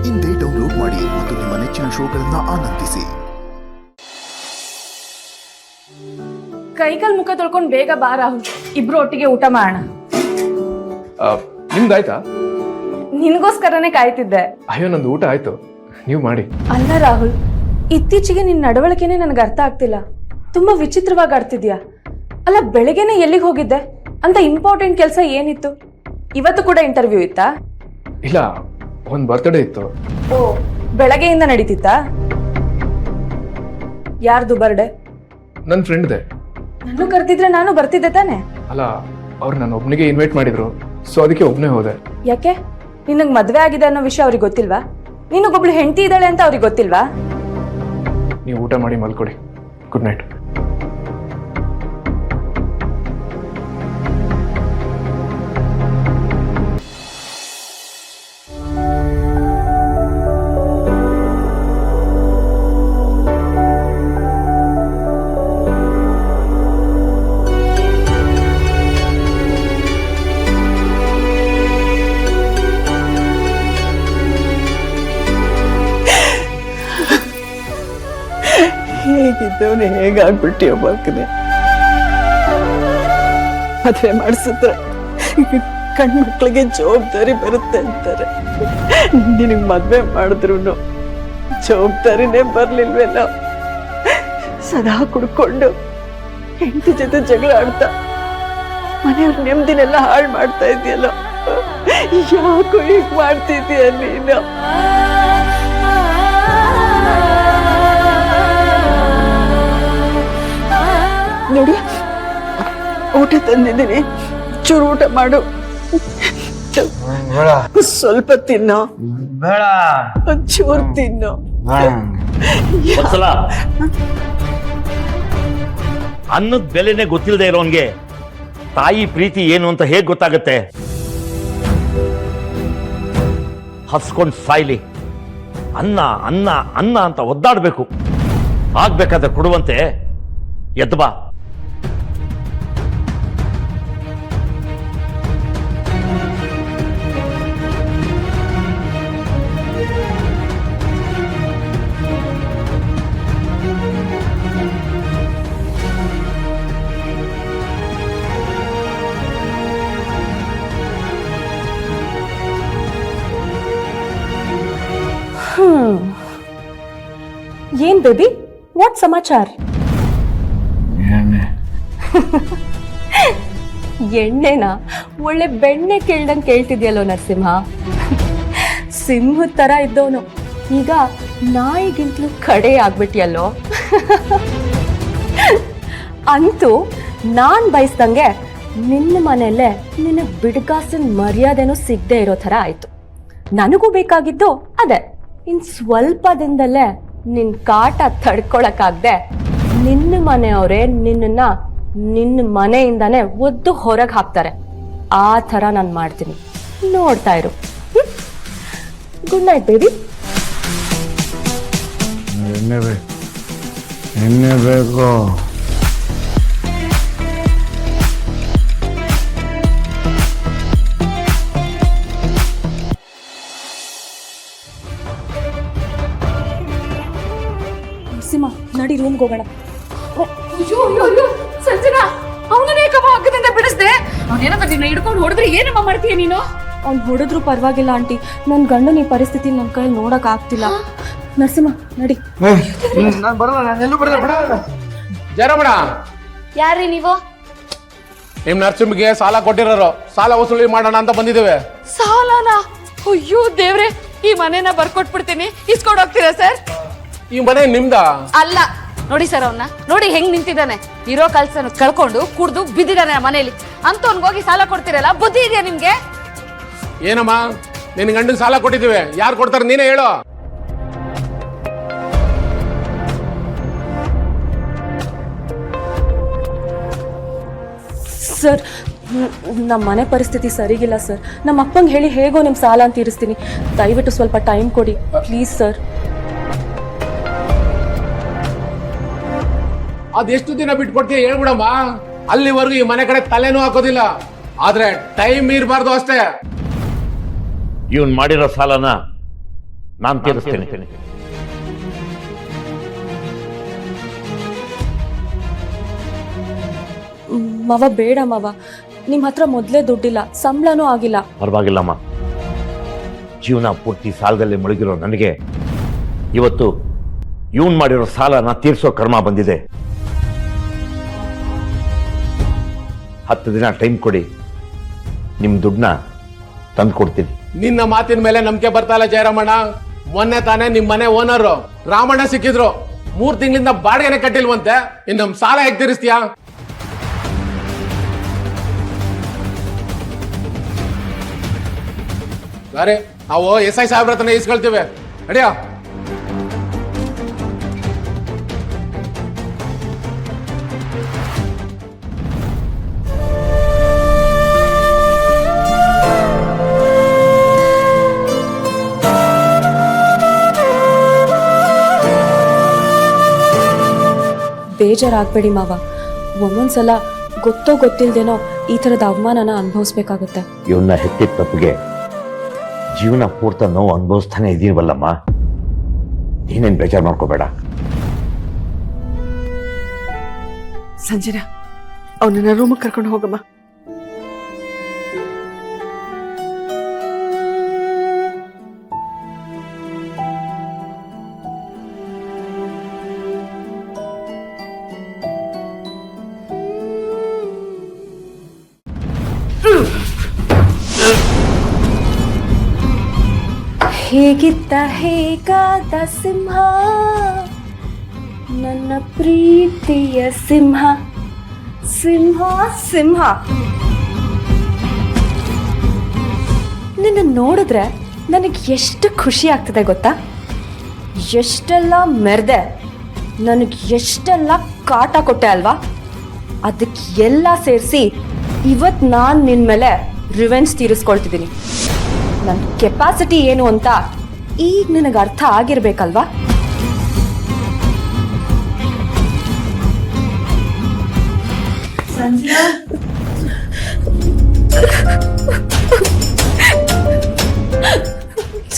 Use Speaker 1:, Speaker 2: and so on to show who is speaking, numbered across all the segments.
Speaker 1: ಇಂದೇ ಡೌನ್ಲೋಡ್ ಮಾಡಿ ಮತ್ತು ನಿಮ್ಮ ನೆಚ್ಚಿನ ಶೋಗಳನ್ನ ಆನಂದಿಸಿ.
Speaker 2: ಕೈಕಾಲ್ ಮುಖ ತೊಳ್ಕೊಂಡು ಬೇಗ ಬಾ ರಾಹುಲ್, ಇಬ್ರು ಒಟ್ಟಿಗೆ ಊಟ ಮಾಡೋಣ.
Speaker 3: ನಿಮ್ದಾಯ್ತಾ?
Speaker 2: ನಿನ್ಗೋಸ್ಕರನೇ ಕಾಯ್ತಿದ್ದೆ.
Speaker 3: ಅಯ್ಯೋ, ನಂದು ಊಟ ಆಯ್ತು, ನೀವು ಮಾಡಿ.
Speaker 2: ಅಲ್ಲ ರಾಹುಲ್, ಇತ್ತೀಚೆಗೆ ನಿನ್ನ ನಡವಳಿಕೆನೆ ನನಗೆ ಅರ್ಥ ಆಗ್ತಿಲ್ಲ. ತುಂಬಾ ವಿಚಿತ್ರವಾಗಿ ಆಡ್ತಿದ್ಯಾ. ಅಲ್ಲ, ಬೆಳಗ್ಗೆನೆ ಎಲ್ಲಿಗೆ ಹೋಗಿದ್ದೆ? ಅಂತ ಇಂಪಾರ್ಟೆಂಟ್ ಕೆಲಸ ಏನಿತ್ತು? ಇವತ್ತು ಕೂಡ ಇಂಟರ್ವ್ಯೂ ಇತ್ತಾ?
Speaker 3: ಇಲ್ಲ, ಒಂದ್ ಬರ್ತ್ಡೇ ಇತ್ತು.
Speaker 2: ಓ, ಬೆಳಗ್ಗೆಯಿಂದ ನಡೀತಿತ್ತಾ? ಯಾರ್ದು ಬರ್ಡೇ?
Speaker 3: ನನ್ನ ಫ್ರೆಂಡ್ದೆ.
Speaker 2: ನಾನು ಕರೆದಿದ್ರೆ ನಾನು ಬರ್ತಿದ್ದೆ ತಾನೆ?
Speaker 3: ಅಲ್ಲ, ಅವ್ರು ನನ್ನ ಒಬ್ನಿಗೆ ಇನ್ವೈಟ್ ಮಾಡಿದ್ರು, ಸೊ ಅದಕ್ಕೆ ಒಬ್ನೇ ಹೋದೆ.
Speaker 2: ಯಾಕೆ? ನಿನಗೆ ಮದ್ವೆ ಆಗಿದೆ ಅನ್ನೋ ವಿಷಯ ಅವ್ರಿಗೆ ಗೊತ್ತಿಲ್ವಾ? ನಿನಗೊಬ್ಳು ಹೆಂಡತಿ ಇದ್ದಾಳೆ ಅಂತ ಅವ್ರಿಗೆ ಗೊತ್ತಿಲ್ವಾ?
Speaker 3: ನೀವು ಊಟ ಮಾಡಿ ಮಲ್ಕೊಡಿ. Good night.
Speaker 4: ಹೇಗಿದ್ದವನೇ ಹೇಗಾಗ್ಬಿಟ್ಟಿಯೋ ಬಾಕನೆ. ಮದುವೆ ಮಾಡಿಸಿದ್ರೆ ಗಂಡ್ಮಕ್ಳಿಗೆ ಜವಾಬ್ದಾರಿ ಬರುತ್ತೆ ಅಂತಾರೆ. ನಿನಗ್ ಮದ್ವೆ ಮಾಡಿದ್ರು ಜವಾಬ್ದಾರಿನೇ ಬರ್ಲಿಲ್ವೇನೋ. ಸದಾ ಕುಡ್ಕೊಂಡು ಹೆಂಡತಿ ಜೊತೆ ಜಗಳ ಆಡ್ತಾ ಮನೆಯವ್ರ ನೆಮ್ಮದಿನೆಲ್ಲ ಹಾಳು ಮಾಡ್ತಾ ಇದೆಯಲ್ಲೋ. ಯಾಕೋ ಹೀಗ್ ಮಾಡ್ತಿದ್ಯಾ ನೀನು? ನೋಡಿ, ಊಟ ತಂದಿದ್ದೀನಿ, ಚೂರು ಊಟ ಮಾಡು. ಸ್ವಲ್ಪ ತಿನ್ನೋ,
Speaker 5: ಬೇಡ,
Speaker 4: ಚೂರು ತಿನ್ನೋ.
Speaker 5: ಒಂದ್ಸಲ ಅನ್ನದ ಬೆಲೆನೆ ಗೊತ್ತಿಲ್ಲದೆ ಇರೋನ್ಗೆ ತಾಯಿ ಪ್ರೀತಿ ಏನು ಅಂತ ಹೇಗ್ ಗೊತ್ತಾಗತ್ತೆ? ಹಸ್ಕೊಂಡ್ ಸಾಯ್ಲಿ, ಅನ್ನ ಅನ್ನ ಅನ್ನ ಅಂತ ಒದ್ದಾಡ್ಬೇಕು. ಆಗ್ಬೇಕಾದ್ರೆ ಕೊಡುವಂತೆ ಎದ್ದು ಬಾ.
Speaker 2: ಏನ್ ಬೇಬಿ, ವಾಟ್ ಸಮಾಚಾರ? ಎಣ್ಣೆನಾ? ಒಳ್ಳೆ ಬೆಣ್ಣೆ ಕೇಳ್ದಂಗೆ ಕೇಳ್ತಿದ್ಯಲ್ಲೋ ನರಸಿಂಹ. ಸಿಂಹದ ತರ ಇದ್ದವನು ಈಗ ನಾಯಿಗಿಂತಲೂ ಕಡೆ ಆಗ್ಬಿಟ್ಟಿಯಲ್ಲೋ. ಅಂತೂ ನಾನ್ ಬಯಸ್ದಂಗೆ ನಿನ್ನ ಮನೆಯಲ್ಲೇ ನಿನ್ನ ಬಿಡ್ಗಾಸಿನ ಮರ್ಯಾದೆನೂ ಸಿಗದೆ ಇರೋ ಥರ ಆಯ್ತು. ನನಗೂ ಬೇಕಾಗಿದ್ದು ಅದೇ. ಇನ್ ಸ್ವಲ್ಪ ದಿನದಲ್ಲೇ ನಿನ್ ಕಾಟ ತಡ್ಕೊಳಕ್ಕಾಗ್ದೆ ನಿನ್ನ ಮನೆಯವರೇ ನಿನ್ನ ನಿನ್ನ ಮನೆಯಿಂದಾನೇ ಒದ್ದು ಹೊರಗೆ ಹಾಕ್ತಾರೆ. ಆ ಥರ ನಾನು ಮಾಡ್ತೀನಿ, ನೋಡ್ತಾ ಇರು. Good night baby.
Speaker 6: ಎಣ್ಣೆ ಬೇಕು.
Speaker 2: ಸಿಂಹ, ನಡಿ ರೂಮ್ಗೆ ಹೋಗೋಣ. ಸಂಜನಾ, ಅವನನ್ನೇ ಹಗ್ಗದಿಂದ ಬಿಡಿಸ್ದೆ. ಅವನೇನಂತ ನಿನ್ನ ಹಿಡ್ಕೊಂಡು ಹೊಡೆದ್ರೆ ಏನಮ್ಮ ಮಾಡ್ತೀಯ ನೀನು? ಅವ್ನು ಹೊಡೆದ್ರು ಪರವಾಗಿಲ್ಲ ಆಂಟಿ, ನನ್ನ ಗಂಡನ ಈ ಪರಿಸ್ಥಿತಿ ನನ್ನ ಕೈಯಲ್ಲಿ ನೋಡಕ್ ಆಗ್ತಿಲ್ಲ. ನರಸಿಂಹ, ನಡಿ.
Speaker 3: ಜಯರಮಣ,
Speaker 2: ಯಾರ್ರಿ ನೀವು?
Speaker 3: ನಿಮ್ ನರ್ಸಿಂಹಗೆ ಸಾಲ ಕೊಟ್ಟಿರೋರು, ಸಾಲ ವಸೂಲಿ ಮಾಡೋಣ ಅಂತ ಬಂದಿದ್ದೇವೆ.
Speaker 2: ಸಾಲನ? ಅಯ್ಯೋ ದೇವ್ರೆ, ಈ ಮನೆನ ಬರ್ಕೊಟ್ಬಿಡ್ತೀನಿ, ಇಸ್ಕೊಂಡು ಹೋಗ್ತೀರಾ ಸರ್?
Speaker 3: ಈ ಮನೆ ನಿಮ್ದ
Speaker 7: ಅಲ್ಲ. ನೋಡಿ ಸರ್, ಅವನ್ನ ನೋಡಿ ಹೆಂಗ್ ನಿಂತಿದ್ದಾನೆ. ಇರೋ ಕಲ್ಸನ್ನು ಕಳ್ಕೊಂಡು ಕುಡ್ದು ಬಿದ್ದಿದ್ದಾನೆ ಆ ಮನೇಲಿ. ಅಂತವನ್ಗೋಗಿ ಸಾಲ ಕೊಡ್ತಿರಲ್ಲ, ಬುದ್ಧಿ ಇದೆಯಾ ನಿಮ್ಗೆ?
Speaker 3: ಏನಮ್ಮ, ನಿನ್ ಗಂಡನ್ ಸಾಲ ಕೊಟ್ಟಿದ್ದೀವಿ, ಯಾರು ಕೊಡ್ತಾರೆ ನೀನೇ ಹೇಳು.
Speaker 2: ಸರ್, ನಮ್ಮ ಮನೆ ಪರಿಸ್ಥಿತಿ ಸರಿಗಿಲ್ಲ ಸರ್. ನಮ್ಮ ಅಪ್ಪಂಗೆ ಹೇಳಿ ಹೇಗೋ ನಿಮ್ಮ ಸಾಲ ತೀರಿಸ್ತೀನಿ. ದಯವಿಟ್ಟು ಸ್ವಲ್ಪ ಟೈಮ್ ಕೊಡಿ ಪ್ಲೀಸ್ ಸರ್.
Speaker 3: ಅದೆಷ್ಟು ದಿನ ಬಿಟ್ಕೊಡ್ತೀಯ ಹೇಳ್ಬಿಡಮ್ಮ. ಅಲ್ಲಿವರೆಗೂ ಈ ಮನೆ ಕಡೆ ತಲೆನೂ ಹಾಕೋದಿಲ್ಲ. ಆದ್ರೆ ಟೈಮ್ ಇರಬಾರ್ದು ಅಷ್ಟೇ.
Speaker 5: ಇವನ್ ಮಾಡಿರೋ ಸಾಲನ ನಾನು ತೀರಿಸ್ತೇನೆ.
Speaker 2: ಮಾವ ಬೇಡ ಮಾವ, ನಿಮ್ಮ ಹತ್ರ ಮೊದಲೇ ದುಡ್ಡಿಲ್ಲ, ಸಂಬಳನೂ ಆಗಿಲ್ಲ.
Speaker 5: ಪರವಾಗಿಲ್ಲಮ್ಮ, ಜೀವನ ಪೂರ್ತಿ ಸಾಲದಲ್ಲಿ ಮುಳುಗಿರೋ ನನಗೆ ಇವತ್ತು ಇವನ್ ಮಾಡಿರೋ ಸಾಲನ ತೀರ್ಸೋ ಕರ್ಮ ಬಂದಿದೆ. 10 ದಿನ ಟೈಮ್ ಕೊಡಿ, ನಿಮ್ ದುಡ್ಡನ್ನ ತಂದು ಕೊಡ್ತೀನಿ.
Speaker 3: ನಿನ್ನ ಮಾತಿನ ಮೇಲೆ ನಂಬಿಕೆ ಬರ್ತಾ ಇಲ್ಲ ಜಯರಾಮಣ್ಣ. ಮೊನ್ನೆ ತಾನೇ ನಿಮ್ ಮನೆ ಓನರ್ ರಾಮಣ್ಣ ಸಿಕ್ಕಿದ್ರು. 3 ತಿಂಗಳಿಂದ ಬಾಡಿಗೆನೆ ಕಟ್ಟಿಲ್ವಂತೆ. ಇನ್ನು ನಮ್ ಸಾಲ ಹೇಗೆ ತೀರಿಸ್ತೀಯಾ? ಸರಿ, ನಾವು SI ಸಾಹೇಬ್ರ ಹತ್ರನೇ ಇಸ್ಕೊಳ್ತೀವಿ. ಅಡಿಯಾ
Speaker 2: ಬೇಜಾರಾಗ್ಬೇಡಿ ಮಾವ, ಒಂದೊಂದ್ಸಲ ಗೊತ್ತೋ ಗೊತ್ತಿಲ್ದೇನೋ ಈ ಥರದ ಅವಮಾನನ ಅನುಭವಿಸ್ಬೇಕಾಗುತ್ತೆ.
Speaker 5: ಇವನ್ನ ಹೆತ್ತಿದ ತಪ್ಪಿಗೆ ಜೀವನ ಪೂರ್ತ ನೋವು ಅನುಭವಿಸ್ತಾನೆ ಇದೀವಲ್ಲಮ್ಮ, ನೀನೇನ್ ಬೇಜಾರು ಮಾಡ್ಕೋಬೇಡ.
Speaker 4: ಸಂಜನಾ, ಅವನನ್ನ ರೂಮಿಗೆ ಕರ್ಕೊಂಡು ಹೋಗಮ್ಮ.
Speaker 2: ಹೇಗಿದ್ದ ಹೇಗಾದ ಸಿಂಹ, ನನ್ನ ಪ್ರೀತಿಯ ಸಿಂಹ, ಸಿಂಹ ಸಿಂಹ. ನಿನ್ನ ನೋಡಿದ್ರೆ ನನಗೆ ಎಷ್ಟು ಖುಷಿ ಆಗ್ತದೆ ಗೊತ್ತಾ? ಎಷ್ಟೆಲ್ಲ ಮೆರೆದೆ, ನನಗೆ ಎಷ್ಟೆಲ್ಲ ಕಾಟ ಕೊಟ್ಟೆ ಅಲ್ವಾ? ಅದಕ್ಕೆ ಎಲ್ಲ ಸೇರಿಸಿ ಇವತ್ತು ನಾನು ನಿನ್ನ ಮೇಲೆ ರಿವೆಂಜ್ ತೀರಿಸ್ಕೊಳ್ತಿದ್ದೀನಿ. ನನ್ನ ಕೆಪಾಸಿಟಿ ಏನು ಅಂತ ಈಗ ನಿನಗೆ ಅರ್ಥ ಆಗಿರ್ಬೇಕಲ್ವಾ?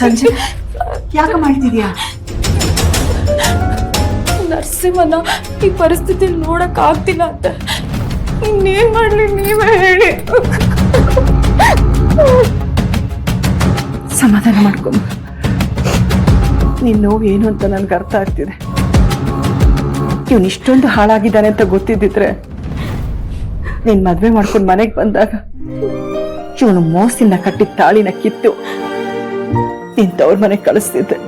Speaker 4: ಸಂಜೆ ಯಾಕೆ ಮಾಡ್ತಿದ್ಯಾ?
Speaker 2: ನರಸಿಂಹನ ಈ ಪರಿಸ್ಥಿತಿ ನೋಡಕ್ ಆಗ್ತಿಲ್ಲ ಅಂತ. ಇನ್ನೇನ್ ಮಾಡ್ಲಿ ನೀವೇ ಹೇಳಿ.
Speaker 4: ಸಮಾಧಾನ ಮಾಡ್ಕೊಂಡು, ನಿನ್ನ ನೋವು ಏನು ಅಂತ ನನ್ಗೆ ಅರ್ಥ ಆಗ್ತಿದೆ. ಇವನು ಇಷ್ಟೊಂದು ಹಾಳಾಗಿದ್ದಾನೆ ಅಂತ ಗೊತ್ತಿದ್ದಿದ್ರೆ ನೀನ್ ಮದ್ವೆ ಮಾಡ್ಕೊಂಡು ಮನೆಗೆ ಬಂದಾಗ ಇವನು ಮೋಸಿನ ಕಟ್ಟಿದ ತಾಳಿನ ಕಿತ್ತು ನಿನ್ ತವ್ರ ಮನೆಗೆ ಕಳಿಸ್ತಿದ್ದೆ.